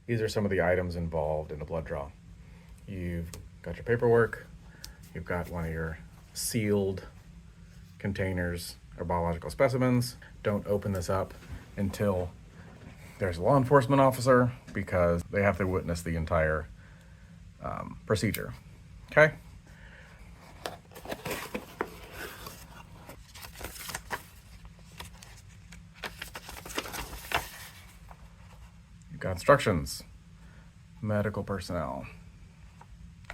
These are some of the items involved in a blood draw. You've got your paperwork, you've got one of your sealed containers or biological specimens. Don't open this up until there's a law enforcement officer because they have to witness the entire procedure. Okay? You've got instructions, medical personnel,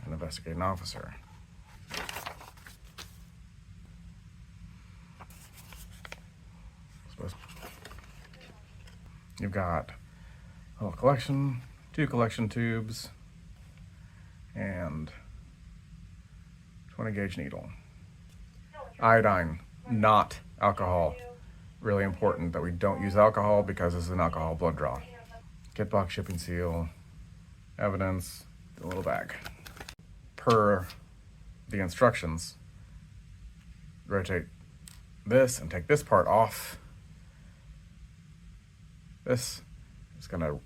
an investigating officer. You've got a little collection, 2 collection tubes, and 20 gauge needle. Iodine, not alcohol. Really important that we don't use alcohol because this is an alcohol blood draw. Kit box shipping seal, evidence, the little bag. Per the instructions, rotate this and take this part off. This is going to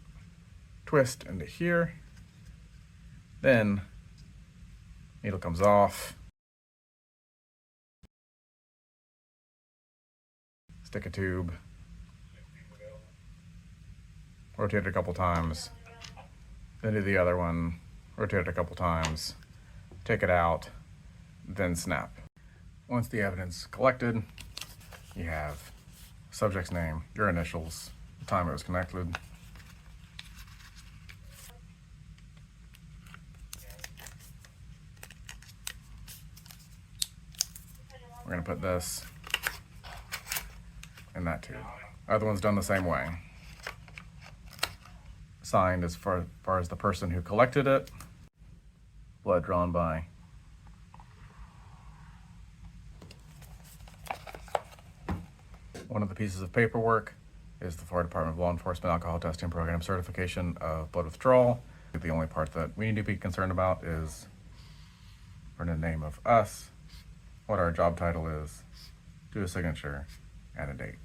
twist into here. Then needle comes off. Stick a tube. Rotate it a couple times. Then do the other one. Rotate it a couple times. Take it out. Then snap. Once the evidence is collected, you have subject's name, your initials, the time it was connected. We're going to put this in that tube. Other one's done the same way. Signed as far as the person who collected it. Blood drawn by. One of the pieces of paperwork is the Florida Department of Law Enforcement Alcohol Testing Program certification of blood withdrawal. The only part that we need to be concerned about is for the name of us, what our job title is, do a signature, and a date.